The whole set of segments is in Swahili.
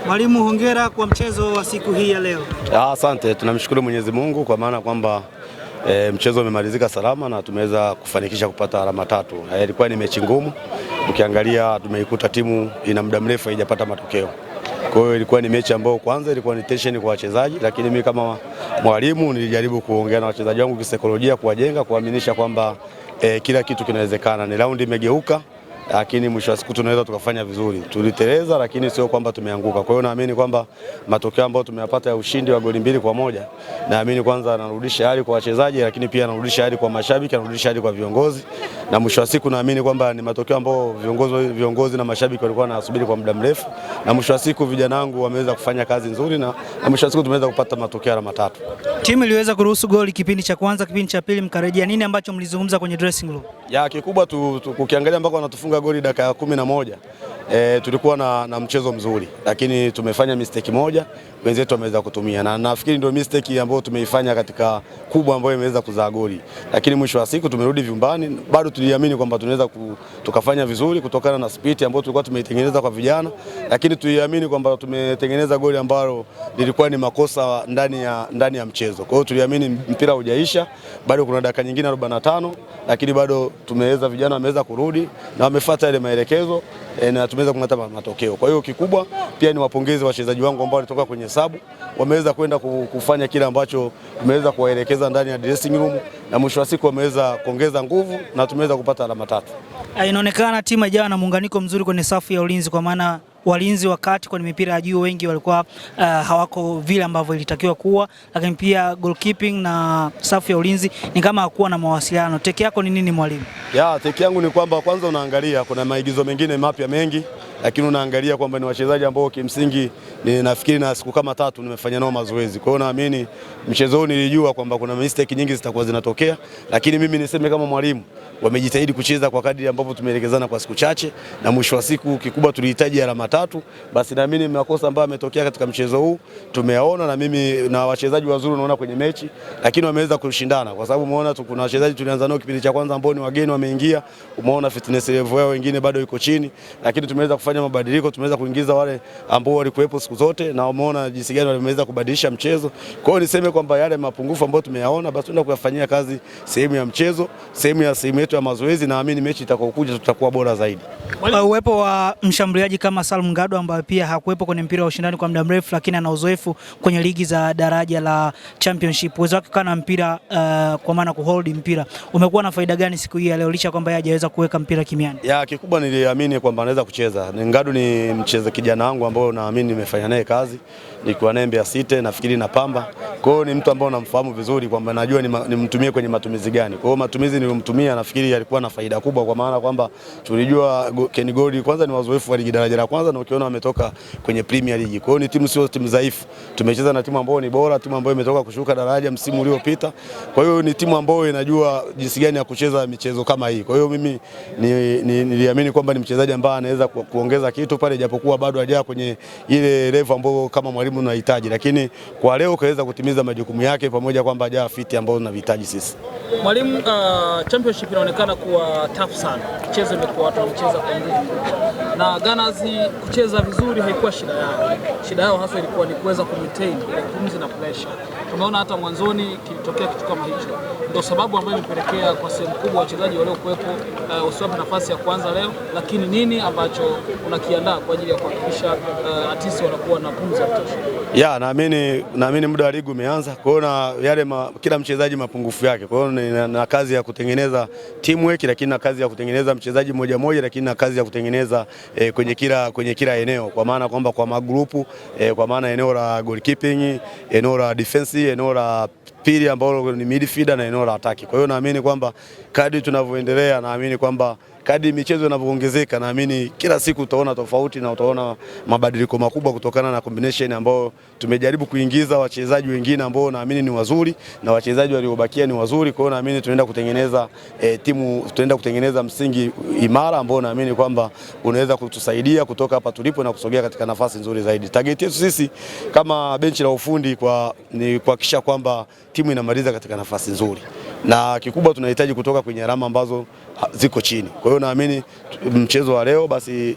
Mwalimu, hongera kwa mchezo wa siku hii ya leo. Asante, tunamshukuru Mwenyezi Mungu kwa maana kwamba mchezo umemalizika salama na tumeweza kufanikisha kupata alama 3. Ilikuwa ni mechi ngumu, ukiangalia tumeikuta timu ina muda mrefu haijapata matokeo. Kwa hiyo ilikuwa ni mechi ambayo kwanza ilikuwa ni tension kwa wachezaji, lakini mimi kama mwalimu nilijaribu kuongea na wachezaji wangu kisaikolojia, kuwajenga, kuaminisha kwamba kila kitu kinawezekana. Ni raundi imegeuka, lakini mwisho wa siku tunaweza tukafanya vizuri. Tuliteleza lakini sio kwamba tumeanguka. Kwa hiyo naamini kwamba matokeo ambayo tumeyapata ya ushindi wa goli 2-1, naamini kwanza anarudisha hali kwa wachezaji, lakini pia anarudisha hali kwa mashabiki, anarudisha hali kwa viongozi. Na mwisho wa siku naamini kwamba ni matokeo ambayo viongozi na mashabiki walikuwa wanasubiri kwa muda mrefu. Na mwisho wa siku vijana wangu wameweza kufanya kazi nzuri na mwisho wa siku tumeweza kupata matokeo alama 3. Timu iliweza kuruhusu goli kipindi cha kwanza, kipindi cha pili mkarejea. Nini ambacho mlizungumza kwenye dressing room? Kikubwa ukiangalia mpaka wanatufunga goli dakika ya 11, tulikuwa na mchezo mzuri, lakini tumefanya mistake moja, wenzetu wameweza kutumia, na nafikiri ndio mistake ambayo tumeifanya katika kubwa ambayo imeweza kuzaa goli. Lakini mwisho wa siku tumerudi vyumbani, bado tuliamini kwamba tunaweza tukafanya vizuri kutokana na spirit ambayo tulikuwa tumeitengeneza kwa vijana, lakini tuliamini kwamba tumetengeneza goli ambalo lilikuwa ni makosa ndani ya mchezo. Kwa hiyo tuliamini mpira hujaisha, bado kuna dakika nyingine 45, lakini bado vijana wameweza kurudi na wamefuata ile maelekezo na tumeweza kupata matokeo. Kwa hiyo kikubwa pia ni wapongeze wachezaji wangu ambao walitoka kwenye sabu, wameweza kwenda kufanya kile ambacho tumeweza kuwaelekeza ndani ya dressing room, na mwisho wa siku wameweza kuongeza nguvu na tumeweza kupata alama 3. Inaonekana timu haijawa na muunganiko mzuri kwenye safu ya ulinzi, kwa maana walinzi wakati kwenye mipira ya juu wengi walikuwa hawako vile ambavyo ilitakiwa kuwa, lakini pia goalkeeping na safu ya ulinzi ni kama hakuwa na mawasiliano. Teki yako ni nini mwalimu? Teki yangu ni kwamba kwanza unaangalia kuna maigizo mengine mapya mengi, lakini unaangalia kwamba ni wachezaji ambao kimsingi nafikiri na siku kama 3 nimefanya nao mazoezi. Kwa hiyo naamini mchezo huu nilijua kwamba kuna mistake nyingi zitakuwa zinatokea, lakini mimi niseme kama mwalimu wamejitahidi kucheza kwa kadri ambapo tumeelekezana kwa siku chache, na mwisho wa siku kikubwa tulihitaji alama 3. Basi naamini makosa ambayo yametokea katika mchezo huu tumeyaona, na mimi na wachezaji wazuri naona kwenye mechi, lakini wameweza kushindana kwa sababu umeona kuna wachezaji tulianza nao kipindi cha kwanza ambao ni wageni wameingia, umeona fitness level yao wengine bado iko chini, lakini tumeweza kufanya mabadiliko, tumeweza kuingiza wale ambao walikuwepo siku zote na umeona jinsi gani wameweza kubadilisha mchezo. Kwa hiyo niseme kwamba yale mapungufu ambayo tumeyaona basi tunaenda kuyafanyia kazi sehemu ya mchezo, sehemu yetu ya mazoezi, na naamini mechi itakayokuja tutakuwa bora zaidi. Uwepo wa mshambuliaji kama Salum Ngado ambaye pia hakuwepo kwenye mpira wa ushindani kwa muda mrefu, lakini ana uzoefu kwenye ligi za daraja la championship, uwezo wake kana mpira kwa maana kuhold mpira, umekuwa na faida gani siku hii ya leo licha kwamba yeye hajaweza kuweka mpira kimiani? Kikubwa niliamini kwamba anaweza kucheza. Ngado ni mchezaji kijana wangu ambao naamini nimefanya naye kazi, nikiwa naye Mbeya City nafikiri na Pamba. Kwa hiyo ni mtu ambao namfahamu vizuri kwamba najua nimtumie kwenye matumizi gani. Kwa hiyo matumizi nilimtumia nafikiri alikuwa na faida kubwa, kwa maana kwamba tulijua Ken Gold kwanza ni wazoefu wa ligi daraja la kwanza, na ukiona wametoka kwenye Premier League. Kwa hiyo ni timu sio timu dhaifu. Tumecheza na timu ambayo ni bora, timu ambayo imetoka kushuka daraja msimu uliopita. Kwa hiyo ni timu ambayo inajua jinsi gani ya kucheza michezo kama hii. Kwa hiyo mimi niliamini kwamba ni mchezaji ambaye anaweza kuongeza kitu pale, japokuwa bado hajaja kwenye ile level ambayo kama mwalimu tunahitaji, lakini kwa leo kaweza kutimiza majukumu yake, pamoja kwamba hajawa fit ambao tunahitaji sisi. Mwalimu, championship inaonekana kuwa tough sana. Mchezo imekuwa watu wanacheza kwa nguvu, na Gunners kucheza vizuri haikuwa shida yao. Shida yao hasa ilikuwa ni kuweza kumaintain ile pumzi na pressure. Tumeona hata mwanzoni kilitokea kitu kama hicho. Ndio sababu ambayo imepelekea kwa sehemu kubwa wachezaji waliokuepo usiwape nafasi ya kwanza leo, lakini nini ambacho unakiandaa kwa ajili ya kuhakikisha artisti wanakuwa na pumzi ya kutosha? Naamini muda wa ligi umeanza. Kwa hiyo kila mchezaji mapungufu yake. Kwa hiyo na kazi ya kutengeneza teamwork, lakini na kazi ya kutengeneza mchezaji mmoja, lakini na kazi ya kutengeneza kwenye kila eneo, kwa maana kwamba kwa magrupu, kwa maana eneo la goalkeeping, eneo la defense, eneo la pili ambalo ni midfielder na eneo la attack. Kwa hiyo naamini kwamba kadri tunavyoendelea, naamini kwamba kadri michezo inavyoongezeka, naamini kila siku utaona tofauti na utaona mabadiliko makubwa kutokana na combination ambayo tumejaribu kuingiza wachezaji wengine ambao naamini ni wazuri na wachezaji waliobakia ni wazuri. Kwa hiyo naamini tunaenda kutengeneza timu, tunaenda kutengeneza msingi imara ambao naamini kwamba unaweza kutusaidia kutoka hapa tulipo na kusogea katika nafasi nzuri zaidi. Target yetu sisi kama benchi la ufundi ni kuhakikisha kwamba timu inamaliza katika nafasi nzuri, na kikubwa tunahitaji kutoka kwenye alama ambazo ziko chini. Kwa hiyo naamini mchezo wa leo basi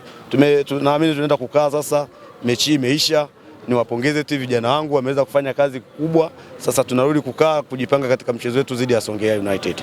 naamini tunaenda kukaa sasa mechi imeisha. Niwapongeze tu vijana wangu, wameweza kufanya kazi kubwa. Sasa tunarudi kukaa kujipanga katika mchezo wetu dhidi ya Songea United.